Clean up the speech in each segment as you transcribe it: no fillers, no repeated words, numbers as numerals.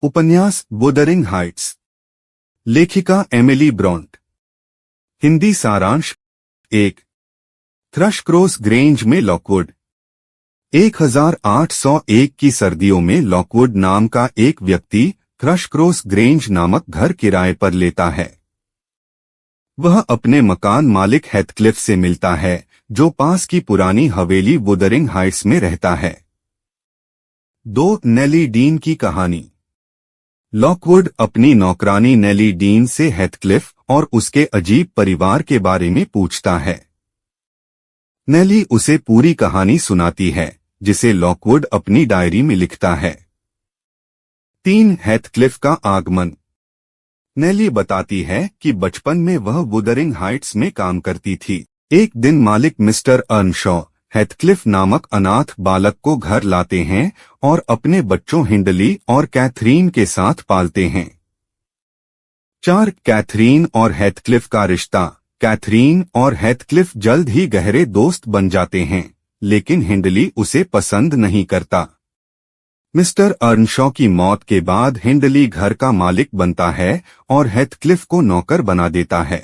उपन्यास Wuthering Heights. लेखिका Emily ब्रॉन्ट। Hindi सारांश। 1। थ्रशक्रोस ग्रेंज में लॉकवुड। 1801 की सर्दियों में लॉकवुड नाम का एक व्यक्ति थ्रशक्रोस ग्रेंज नामक घर किराए पर लेता है। वह अपने मकान मालिक हेथक्लिफ से मिलता है, जो पास की पुरानी हवेली वुदरिंग हाइट्स में रहता है। 2। नेली डीन की कहानी। लॉकवुड अपनी नौकरानी नेली डीन से हेथक्लिफ और उसके अजीब परिवार के बारे में पूछता है। नेली उसे पूरी कहानी सुनाती है, जिसे लॉकवुड अपनी डायरी में लिखता है। 3। हेथक्लिफ का आगमन। नेली बताती है कि बचपन में वह वुदरिंग हाइट्स में काम करती थी। एक दिन मालिक मिस्टर अर्नशॉ हेथक्लिफ नामक अनाथ बालक को घर लाते हैं और अपने बच्चों हिंडली और कैथरीन के साथ पालते हैं। 4। कैथरीन और हेथक्लिफ का रिश्ता। कैथरीन और हेथक्लिफ जल्द ही गहरे दोस्त बन जाते हैं, लेकिन हिंडली उसे पसंद नहीं करता। मिस्टर अर्नशॉ की मौत के बाद हिंडली घर का मालिक बनता है और हेथक्लिफ को नौकर बना देता है।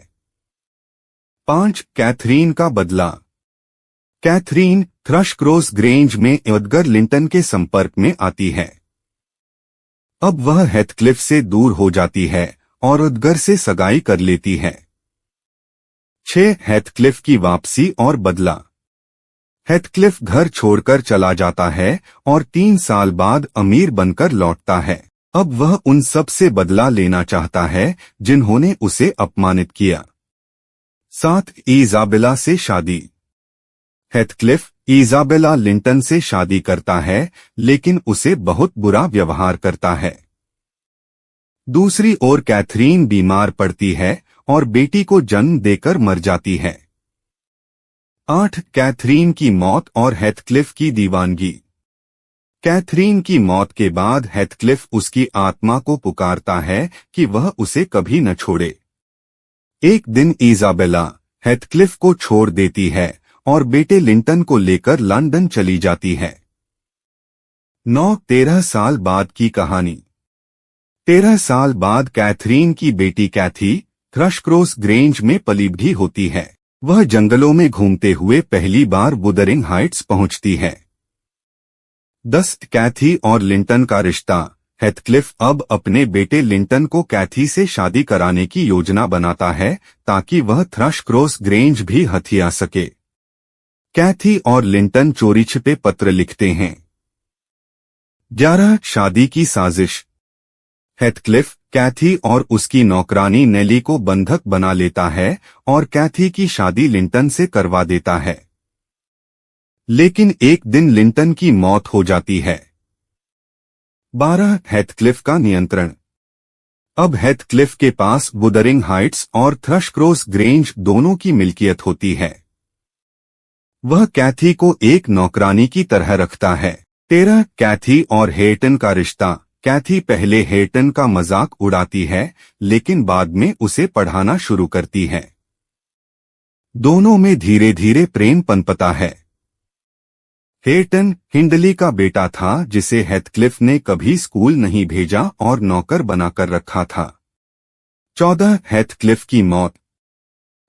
5। कैथरीन का बदला। कैथरीन थ्रशक्रोस ग्रेंज में एडगर लिंटन के संपर्क में आती है। अब वह हेथक्लिफ से दूर हो जाती है और एडगर से सगाई कर लेती है। 6। हेथक्लिफ की वापसी और बदला। हेथक्लिफ घर छोड़कर चला जाता है और 3 साल बाद अमीर बनकर लौटता है। अब वह उन सब से बदला लेना चाहता है जिन्होंने उसे अपमानित किया। 7। इजाबेला से शादी। हेथक्लिफ इजाबेला लिंटन से शादी करता है, लेकिन उसे बहुत बुरा व्यवहार करता है। दूसरी ओर कैथरीन बीमार पड़ती है और बेटी को जन्म देकर मर जाती है। 8। कैथरीन की मौत और हेथक्लिफ की दीवानगी। कैथरीन की मौत के बाद हेथक्लिफ उसकी आत्मा को पुकारता है कि वह उसे कभी न छोड़े। एक दिन इजाबेला हेथक्लिफ को छोड़ देती है और बेटे लिंटन को लेकर लंदन चली जाती है। 9। 13 साल बाद की कहानी। 13 साल बाद कैथरीन की बेटी कैथी थ्रशक्रोस ग्रेंज में पली बढ़ी होती है। वह जंगलों में घूमते हुए पहली बार वुदरिंग हाइट्स पहुंचती है। 10। कैथी और लिंटन का रिश्ता। हेथक्लिफ अब अपने बेटे लिंटन को कैथी से शादी कराने की योजना बनाता है ताकि वह थ्रशक्रोस ग्रेंज भी हथिया सके। कैथी और लिंटन चोरी छिपे पत्र लिखते हैं। 11। शादी की साजिश। हेथक्लिफ कैथी और उसकी नौकरानी नेली को बंधक बना लेता है और कैथी की शादी लिंटन से करवा देता है। लेकिन एक दिन लिंटन की मौत हो जाती है। 12। हेथक्लिफ का नियंत्रण। अब हेथक्लिफ के पास वुदरिंग हाइट्स और थ्रशक्रोस ग्रेंज दोनों की मिल्कियत होती है। वह कैथी को एक नौकरानी की तरह रखता है। 13। कैथी और हेटन का रिश्ता। कैथी पहले हेटन का मजाक उड़ाती है, लेकिन बाद में उसे पढ़ाना शुरू करती है। दोनों में धीरे धीरे प्रेम पनपता है। हेटन हिंडली का बेटा था जिसे हेथक्लिफ ने कभी स्कूल नहीं भेजा और नौकर बनाकर रखा था। 14। हेथक्लिफ की मौत।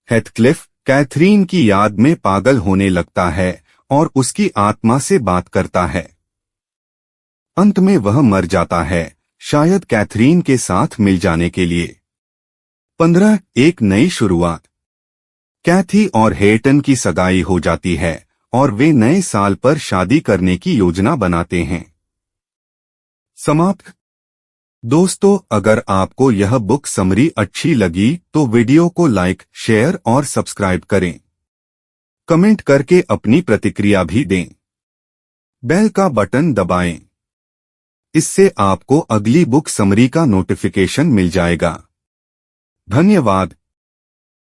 हेथक्लिफ कैथरीन की याद में पागल होने लगता है और उसकी आत्मा से बात करता है। अंत में वह मर जाता है, शायद कैथरीन के साथ मिल जाने के लिए। 15। एक नई शुरुआत। कैथी और हेटन की सगाई हो जाती है और वे नए साल पर शादी करने की योजना बनाते हैं। समाप्त। दोस्तों, अगर आपको यह बुक समरी अच्छी लगी तो वीडियो को लाइक, शेयर और सब्सक्राइब करें। कमेंट करके अपनी प्रतिक्रिया भी दें। बेल का बटन दबाएं। इससे आपको अगली बुक समरी का नोटिफिकेशन मिल जाएगा। धन्यवाद।